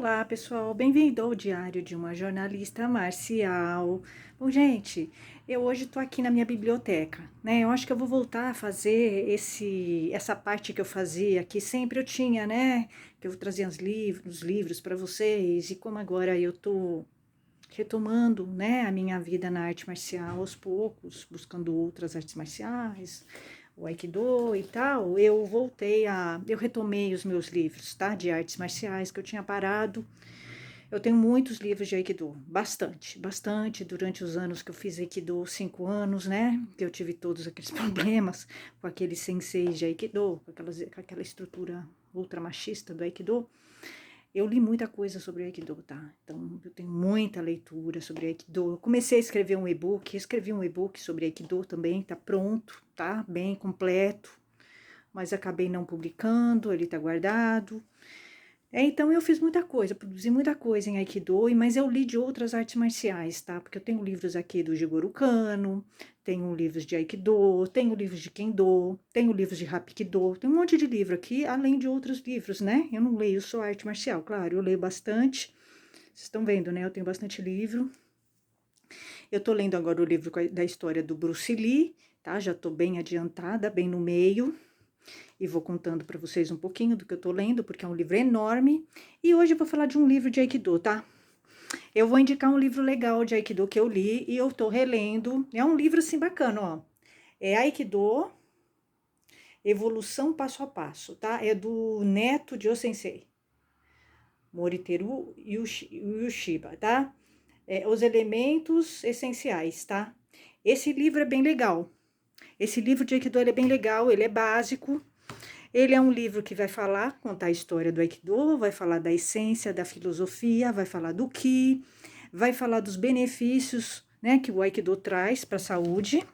Olá, pessoal, bem-vindo ao Diário de uma Jornalista Marcial. Bom, gente, eu hoje estou aqui na minha biblioteca, né? Eu acho que eu vou voltar a fazer essa parte que eu fazia, que sempre eu tinha, né? Que eu trazia os livros para vocês, e como agora eu estou retomando, né, a minha vida na arte marcial aos poucos, buscando outras artes marciais, o Aikido e tal, eu retomei os meus livros, tá, de artes marciais que eu tinha parado. Eu tenho muitos livros de Aikido, bastante, durante os anos que eu fiz Aikido, 5 anos, né, que eu tive todos aqueles problemas com aqueles senseis de Aikido, com aquela estrutura ultra machista do Aikido. Eu li muita coisa sobre Aikido, tá? Então, eu tenho muita leitura sobre Aikido. Eu comecei a escrever um e-book, escrevi um e-book sobre Aikido também, tá pronto, tá? Bem completo, mas acabei não publicando, ele tá guardado. Então eu fiz muita coisa, produzi muita coisa em Aikido, mas eu li de outras artes marciais, tá? Porque eu tenho livros aqui do Jigoro Kano, tenho livros de Aikido, tenho livros de Kendo, tenho livros de Hapkido, tem um monte de livro aqui, além de outros livros, né? Eu não leio só arte marcial, claro, eu leio bastante. Vocês estão vendo, né? Eu tenho bastante livro. Eu tô lendo agora o livro da história do Bruce Lee, tá? Já tô bem adiantada, bem no meio. E vou contando para vocês um pouquinho do que eu tô lendo, porque é um livro enorme. E hoje eu vou falar de um livro de Aikido, tá? Eu vou indicar um livro legal de Aikido que eu li e eu tô relendo. É um livro assim bacana, ó. É Aikido, Evolução Passo a Passo, tá? É do neto de O-sensei, Moriteru Yushiba, tá? Os elementos essenciais, tá? Esse livro é bem legal. Esse livro de Aikido ele é bem legal, ele é básico. Ele é um livro que vai contar a história do Aikido, vai falar da essência, da filosofia, vai falar do Ki, vai falar dos benefícios, né, que o Aikido traz para a saúde.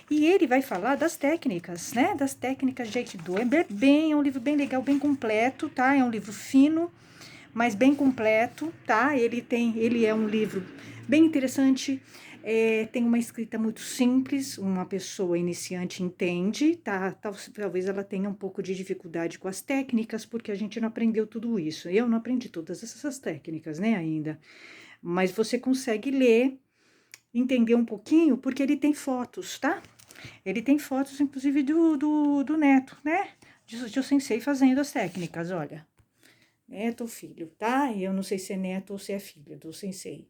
E ele vai falar das técnicas, né, das técnicas de Aikido. É um livro bem legal, bem completo, tá? É um livro fino, mas bem completo, tá? Ele é um livro bem interessante. Tem uma escrita muito simples, uma pessoa iniciante entende, tá? Talvez ela tenha um pouco de dificuldade com as técnicas, porque a gente não aprendeu tudo isso. Eu não aprendi todas essas técnicas, né, ainda. Mas você consegue ler, entender um pouquinho, porque ele tem fotos, tá? Ele tem fotos, inclusive, do neto, né? De o sensei fazendo as técnicas, olha. Neto ou filho, tá? Eu não sei se é neto ou se é filho do sensei.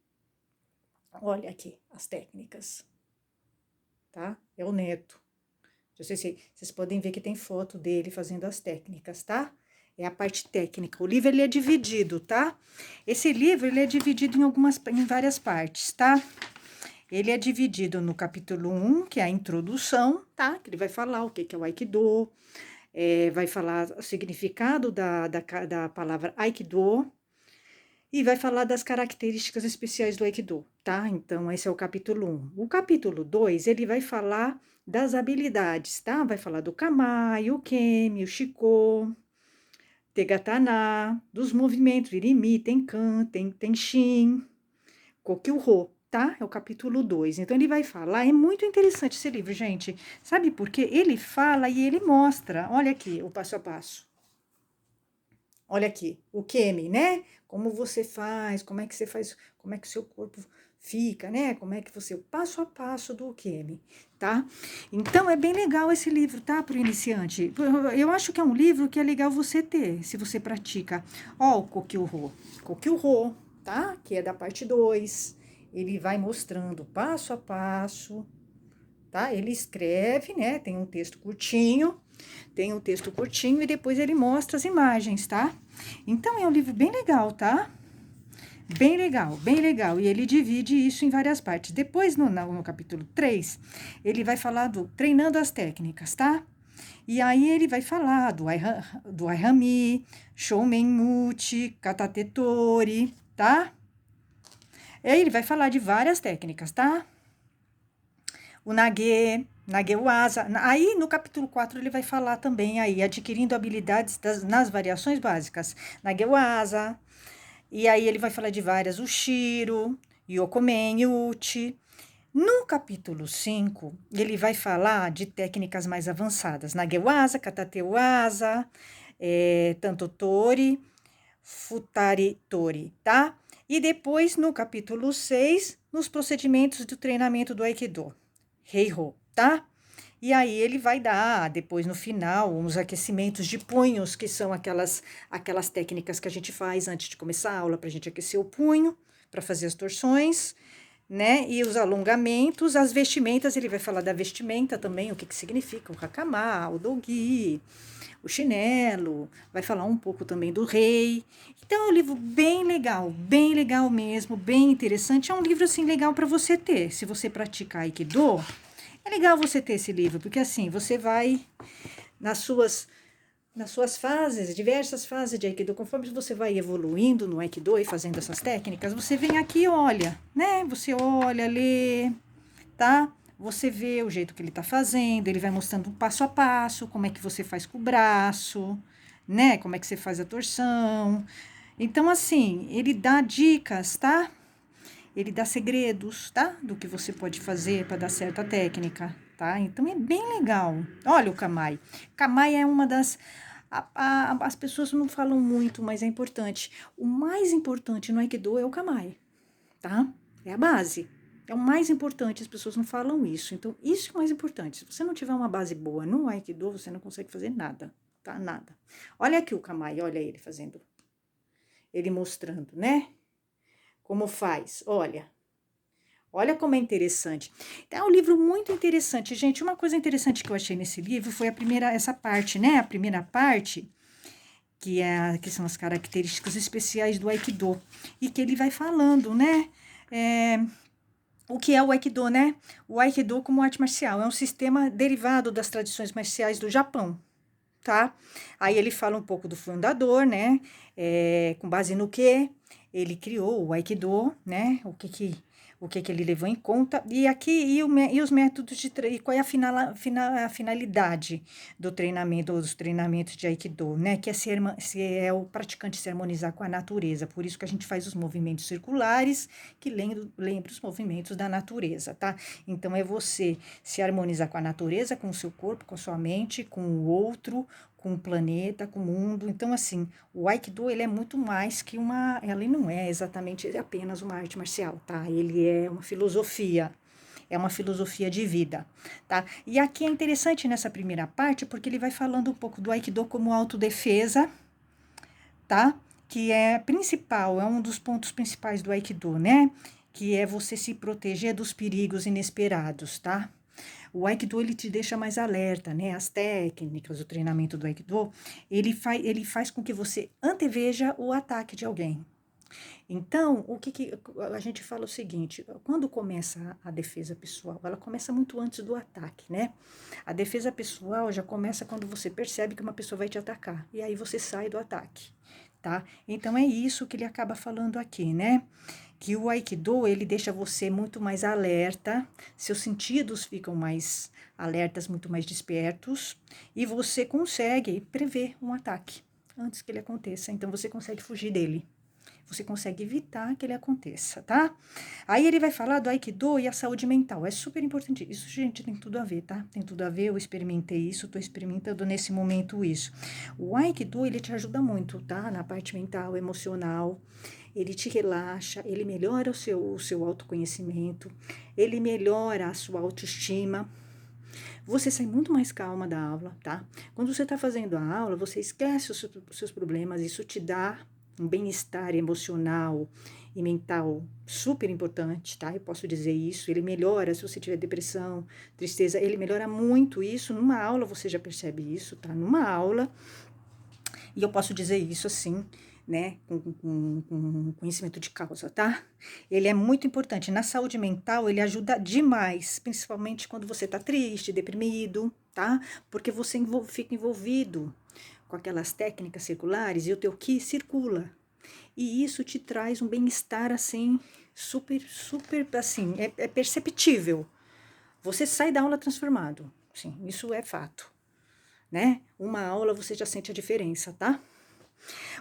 Olha aqui as técnicas, tá? É o neto. Eu sei se vocês podem ver que tem foto dele fazendo as técnicas, tá? É a parte técnica. O livro ele é dividido, tá? Esse livro ele é dividido em várias partes, tá? Ele é dividido no capítulo 1, que é a introdução, tá? Que ele vai falar o que é o Aikido, vai falar o significado da palavra Aikido, e vai falar das características especiais do Aikido, tá? Então, esse é o capítulo 1. O capítulo 2, ele vai falar das habilidades, tá? Vai falar do Kamae, o Kemi, o Shiko, Tegatana, dos movimentos Irimi, Tenkan, Tenshin, Kokyuho, tá? É o capítulo 2. Então, ele vai falar, é muito interessante esse livro, gente. Sabe por quê? Ele fala e ele mostra, olha aqui, o passo a passo. Olha aqui, o Kemi, né? Como você faz, como é que você faz, como é que o seu corpo fica, né? Como é que você, o passo a passo do Kemi, tá? Então, é bem legal esse livro, tá? Para o iniciante. Eu acho que é um livro que é legal você ter, se você pratica. Ó, o Kokyuho, tá? Que é da parte 2. Ele vai mostrando passo a passo, tá? Ele escreve, né? Tem um texto curtinho e depois ele mostra as imagens, tá? Então, é um livro bem legal, tá? Bem legal, bem legal. E ele divide isso em várias partes. Depois, no capítulo 3, ele vai falar do treinando as técnicas, tá? E aí ele vai falar do Aihami, Shoumen-uchi, Katatetori, tá? E aí ele vai falar de várias técnicas, tá? O Nage-waza. Aí, no capítulo 4, ele vai falar também aí, adquirindo habilidades nas variações básicas. Nage-waza. E aí, ele vai falar de várias, o Shiro, Yokomen, Uchi. No capítulo 5, ele vai falar de técnicas mais avançadas. Nage-waza, Katate-waza, Tanto-tori, Futari Tori, tá? E depois, no capítulo 6, nos procedimentos do treinamento do Aikido, Heiho, tá? E aí ele vai dar, depois no final, uns aquecimentos de punhos, que são aquelas técnicas que a gente faz antes de começar a aula, para a gente aquecer o punho, para fazer as torções, né? E os alongamentos, as vestimentas, ele vai falar da vestimenta também, o que significa o hakama, o dogi, o chinelo, vai falar um pouco também do rei. Então é um livro bem legal mesmo, bem interessante. É um livro assim legal para você ter. Se você praticar Aikido, é legal você ter esse livro, porque assim você vai nas suas fases, diversas fases de Aikido, conforme você vai evoluindo no Aikido e fazendo essas técnicas, você vem aqui e olha, né? Você olha, lê, tá? Você vê o jeito que ele tá fazendo, ele vai mostrando um passo a passo, como é que você faz com o braço, né? Como é que você faz a torção. Então, assim, ele dá dicas, tá? Ele dá segredos, tá? Do que você pode fazer para dar certa técnica, tá? Então é bem legal. Olha o Kamai. Kamai é uma das. As pessoas não falam muito, mas é importante. O mais importante no Aikido é o Kamai, tá? É a base. É o mais importante, as pessoas não falam isso. Então, isso é o mais importante. Se você não tiver uma base boa no Aikido, você não consegue fazer nada, tá? Nada. Olha aqui o Kamai, olha ele fazendo. Ele mostrando, né? Como faz, olha como é interessante. Então, é um livro muito interessante, gente. Uma coisa interessante que eu achei nesse livro foi essa parte, né? A primeira parte, que são as características especiais do Aikido. E que ele vai falando, né? O que é o Aikido, né? O Aikido como arte marcial. É um sistema derivado das tradições marciais do Japão, tá? Aí ele fala um pouco do fundador, né? Com base no que ele criou o Aikido, né? O que ele levou em conta, e os métodos e qual é a finalidade dos treinamentos de Aikido, né? Que é o praticante se harmonizar com a natureza, por isso que a gente faz os movimentos circulares, que lembra os movimentos da natureza, tá? Então, é você se harmonizar com a natureza, com o seu corpo, com a sua mente, com o outro, com o planeta, com o mundo. Então, assim, o Aikido, ele é muito mais que ele não é exatamente apenas uma arte marcial, tá? Ele é uma filosofia de vida, tá? E aqui é interessante nessa primeira parte, porque ele vai falando um pouco do Aikido como autodefesa, tá? Que é principal, é um dos pontos principais do Aikido, né? Que é você se proteger dos perigos inesperados, tá? O Aikido, ele te deixa mais alerta, né? As técnicas, o treinamento do Aikido, ele faz com que você anteveja o ataque de alguém. Então, a gente fala o seguinte, quando começa a defesa pessoal, ela começa muito antes do ataque, né? A defesa pessoal já começa quando você percebe que uma pessoa vai te atacar, e aí você sai do ataque, tá? Então, é isso que ele acaba falando aqui, né? Que o Aikido, ele deixa você muito mais alerta, seus sentidos ficam mais alertas, muito mais despertos, e você consegue prever um ataque antes que ele aconteça. Então, você consegue fugir dele. Você consegue evitar que ele aconteça, tá? Aí ele vai falar do Aikido e a saúde mental. É super importante. Isso, gente, tem tudo a ver, tá? Tem tudo a ver. Eu experimentei isso, tô experimentando nesse momento isso. O Aikido, ele te ajuda muito, tá? Na parte mental, emocional. Ele te relaxa, ele melhora o seu autoconhecimento, ele melhora a sua autoestima. Você sai muito mais calma da aula, tá? Quando você está fazendo a aula, você esquece os seus problemas, isso te dá um bem-estar emocional e mental super importante, tá? Eu posso dizer isso. Ele melhora, se você tiver depressão, tristeza, ele melhora muito isso. Numa aula você já percebe isso, tá? Numa aula, e eu posso dizer isso assim, né, com conhecimento de causa, tá? Ele é muito importante. Na saúde mental, ele ajuda demais, principalmente quando você tá triste, deprimido, tá? Porque você fica envolvido com aquelas técnicas circulares e o teu ki circula. E isso te traz um bem-estar, assim, super, super, assim, é perceptível. Você sai da aula transformado, sim, isso é fato, né? Uma aula você já sente a diferença, tá?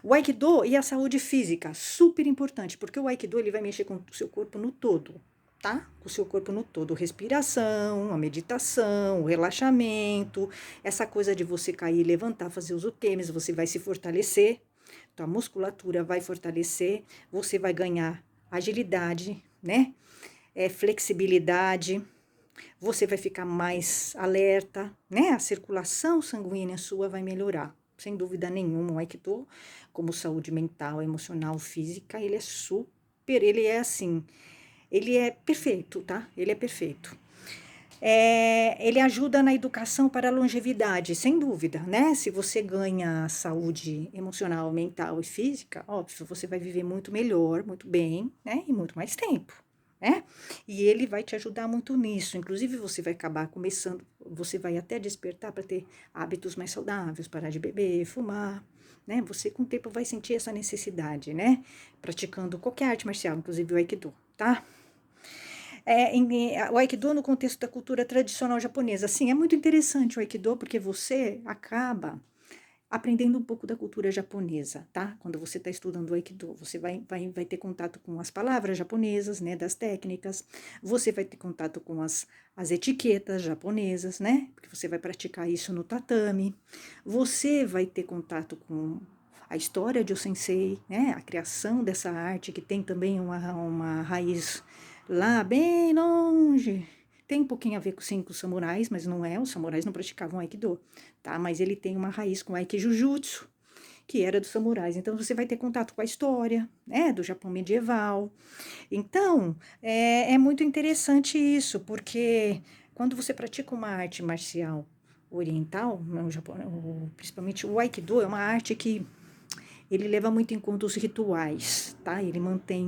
O Aikido e a saúde física, super importante, porque o Aikido ele vai mexer com o seu corpo no todo, tá? Com o seu corpo no todo, respiração, a meditação, o relaxamento, essa coisa de você cair e levantar, fazer os ukemis, você vai se fortalecer, tua musculatura vai fortalecer, você vai ganhar agilidade, né? Flexibilidade, você vai ficar mais alerta, né? A circulação sanguínea sua vai melhorar. Sem dúvida nenhuma, o Aikido, como saúde mental, emocional, física, ele é super, ele é assim, ele é perfeito, tá? Ele é perfeito. Ele ajuda na educação para a longevidade, sem dúvida, né? Se você ganha saúde emocional, mental e física, óbvio, você vai viver muito melhor, muito bem, né? E muito mais tempo, né? E ele vai te ajudar muito nisso. Inclusive, você vai acabar começando, você vai até despertar para ter hábitos mais saudáveis, parar de beber, fumar, né? Você, com o tempo, vai sentir essa necessidade, né? Praticando qualquer arte marcial, inclusive o Aikido, tá? O Aikido no contexto da cultura tradicional japonesa. Sim, é muito interessante o Aikido, porque você acaba aprendendo um pouco da cultura japonesa, tá? Quando você está estudando o Aikido, você vai ter contato com as palavras japonesas, né, das técnicas, você vai ter contato com as etiquetas japonesas, né, porque você vai praticar isso no tatame, você vai ter contato com a história de o sensei, né, a criação dessa arte, que tem também uma raiz lá bem longe. Tem um pouquinho a ver sim, com os samurais, mas não é, os samurais não praticavam Aikido, tá? Mas ele tem uma raiz com Aikijujutsu, que era dos samurais. Então, você vai ter contato com a história, né, do Japão medieval. Então, é muito interessante isso, porque quando você pratica uma arte marcial oriental, no Japão, principalmente o Aikido, é uma arte que ele leva muito em conta os rituais, tá? Ele mantém,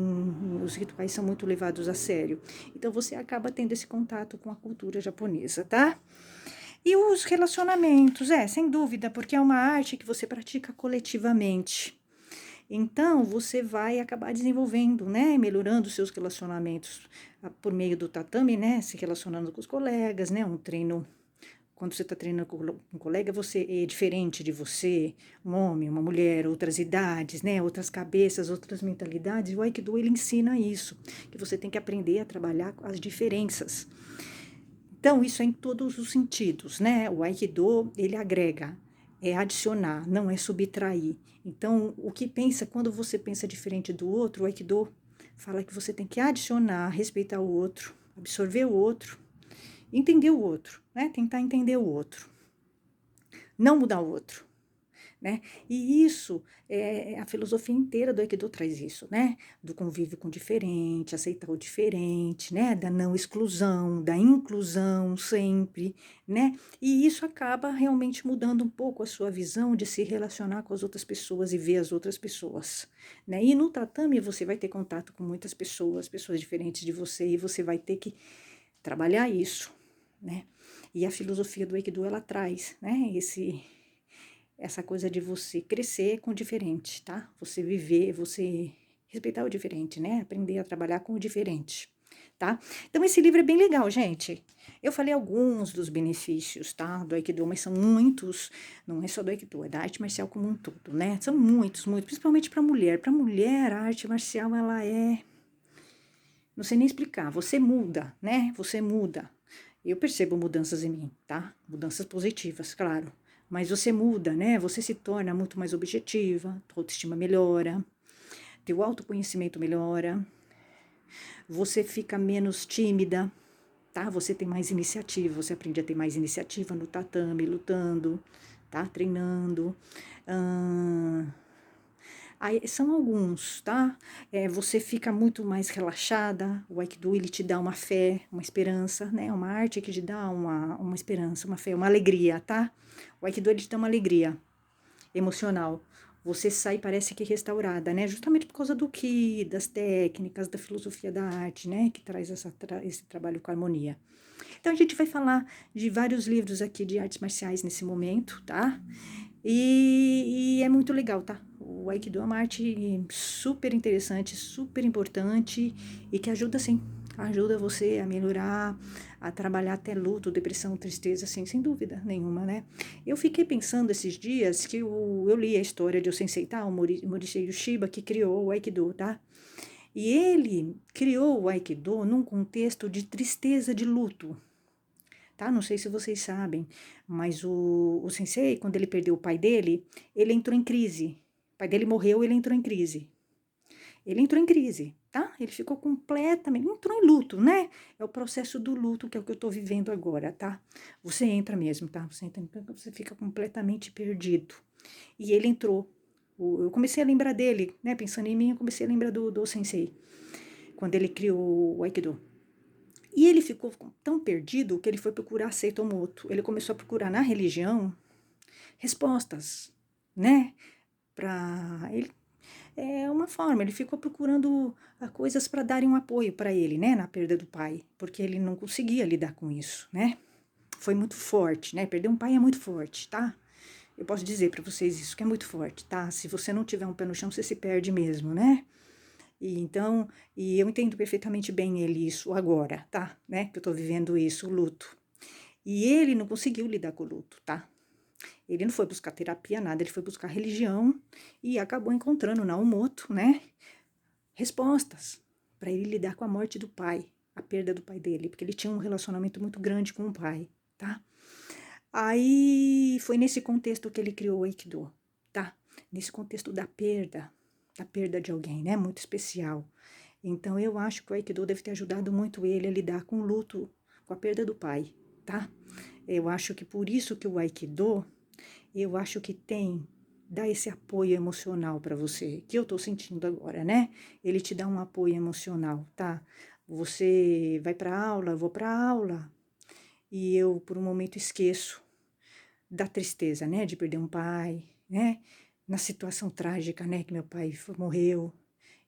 os rituais são muito levados a sério. Então, você acaba tendo esse contato com a cultura japonesa, tá? E os relacionamentos, sem dúvida, porque é uma arte que você pratica coletivamente. Então, você vai acabar desenvolvendo, né, melhorando os seus relacionamentos por meio do tatame, né, se relacionando com os colegas, né, um treino. Quando você está treinando com um colega, você é diferente de você, um homem, uma mulher, outras idades, né, outras cabeças, outras mentalidades. O Aikido, ele ensina isso, que você tem que aprender a trabalhar com as diferenças. Então, isso é em todos os sentidos, né? O Aikido, ele agrega, é adicionar, não é subtrair. Então, o que pensa, quando você pensa diferente do outro, o Aikido fala que você tem que adicionar, respeitar o outro, absorver o outro, entender o outro, né? Tentar entender o outro, não mudar o outro. Né? E isso, a filosofia inteira do Aikido traz isso, né? Do convívio com o diferente, aceitar o diferente, né? Da não exclusão, da inclusão sempre, né? E isso acaba realmente mudando um pouco a sua visão de se relacionar com as outras pessoas e ver as outras pessoas, né? E no tatame você vai ter contato com muitas pessoas, pessoas diferentes de você, e você vai ter que trabalhar isso, né? E a filosofia do Aikido, ela traz, né? Essa coisa de você crescer com o diferente, tá? Você viver, você respeitar o diferente, né? Aprender a trabalhar com o diferente, tá? Então, esse livro é bem legal, gente. Eu falei alguns dos benefícios, tá? Do Aikido, mas são muitos. Não é só do Aikido, é da arte marcial como um todo, né? São muitos, muitos, principalmente para mulher. Para mulher, a arte marcial, ela é... Não sei nem explicar. Você muda, né? Você muda. Eu percebo mudanças em mim, tá? Mudanças positivas, claro. Mas você muda, né? Você se torna muito mais objetiva, tua autoestima melhora, teu autoconhecimento melhora, você fica menos tímida, tá? Você tem mais iniciativa, você aprende a ter mais iniciativa no tatame, lutando, tá? Treinando. Aí, são alguns, tá? Você fica muito mais relaxada, o Aikido, ele te dá uma fé, uma esperança, né? Uma arte que te dá uma esperança, uma fé, uma alegria, tá? O Aikido, ele te dá uma alegria emocional. Você sai, parece que restaurada, né? Justamente por causa do Ki, das técnicas, da filosofia da arte, né? Que traz esse trabalho com harmonia. Então, a gente vai falar de vários livros aqui de artes marciais nesse momento, tá? E é muito legal, tá? O Aikido é uma arte super interessante, super importante e que ajuda, sim, ajuda você a melhorar, a trabalhar até luto, depressão, tristeza, assim, sem dúvida nenhuma, né? Eu fiquei pensando esses dias que eu li a história de o Sensei, tá? O Morishei Shiba, que criou o Aikido, tá? E ele criou o Aikido num contexto de tristeza, de luto, tá? Não sei se vocês sabem, mas o sensei, quando ele perdeu o pai dele, ele entrou em crise, pai dele morreu, ele entrou em crise. Ele entrou em crise, tá? Ele ficou completamente, entrou em luto, né? É o processo do luto que é o que eu tô vivendo agora, tá? Você entra mesmo, tá? Você entra, você fica completamente perdido. E ele entrou. Eu comecei a lembrar dele, né? Pensando em mim, eu comecei a lembrar do sensei, quando ele criou o Aikido. E ele ficou tão perdido que ele foi procurar Seitomoto. Ele começou a procurar na religião respostas, né? Para ele é uma forma, ele ficou procurando coisas para darem um apoio para ele, né, na perda do pai, porque ele não conseguia lidar com isso, né? Foi muito forte, né? Perder um pai é muito forte, tá? Eu posso dizer para vocês isso, que é muito forte, tá? Se você não tiver um pé no chão, você se perde mesmo, né? E então, e eu entendo perfeitamente bem ele isso agora, tá? Né? Que eu tô vivendo isso, o luto. E ele não conseguiu lidar com o luto, tá? Ele não foi buscar terapia, nada, ele foi buscar religião e acabou encontrando na Umoto, né? Respostas para ele lidar com a morte do pai, a perda do pai dele, porque ele tinha um relacionamento muito grande com o pai, tá? Aí foi nesse contexto que ele criou o Aikido, tá? Nesse contexto da perda de alguém, né? Muito especial. Então eu acho que o Aikido deve ter ajudado muito ele a lidar com o luto, com a perda do pai, tá? Eu acho que por isso que o Aikido, eu acho que dá esse apoio emocional para você, que eu tô sentindo agora, né? Ele te dá um apoio emocional, tá? Você vai para aula, eu vou para aula, e eu por um momento esqueço da tristeza, né, de perder um pai, né? Na situação trágica, né, que meu pai morreu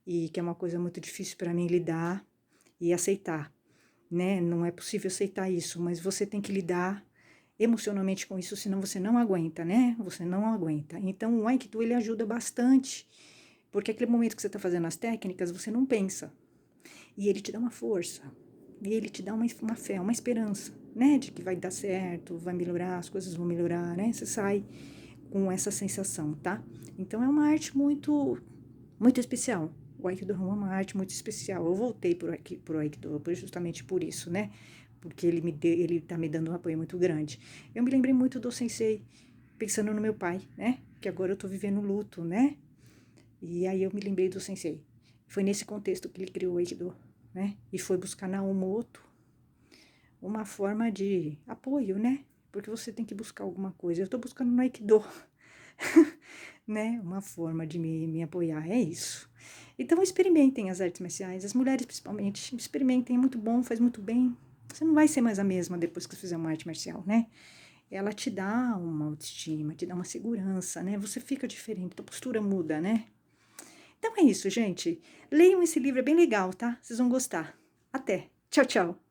e que é uma coisa muito difícil para mim lidar e aceitar, né? Não é possível aceitar isso, mas você tem que lidar emocionalmente com isso, senão você não aguenta, né? Você não aguenta. Então, o Aikido, ele ajuda bastante, porque aquele momento que você está fazendo as técnicas, você não pensa. E ele te dá uma força, e ele te dá uma fé, uma esperança, né? De que vai dar certo, vai melhorar, as coisas vão melhorar, né? Você sai com essa sensação, tá? Então, é uma arte muito, muito especial. O Aikido é uma arte muito especial. Eu voltei pro Aikido justamente por isso, né? Porque ele tá me dando um apoio muito grande. Eu me lembrei muito do sensei, pensando no meu pai, né? Que agora eu tô vivendo luto, né? E aí eu me lembrei do sensei. Foi nesse contexto que ele criou o Aikido, né? E foi buscar na Umoto uma forma de apoio, né? Porque você tem que buscar alguma coisa. Eu tô buscando no Aikido, né? Uma forma de me apoiar, é isso. Então experimentem as artes marciais, as mulheres principalmente, experimentem, é muito bom, faz muito bem. Você não vai ser mais a mesma depois que você fizer uma arte marcial, né? Ela te dá uma autoestima, te dá uma segurança, né? Você fica diferente, tua postura muda, né? Então é isso, gente. Leiam esse livro, é bem legal, tá? Vocês vão gostar. Até. Tchau, tchau.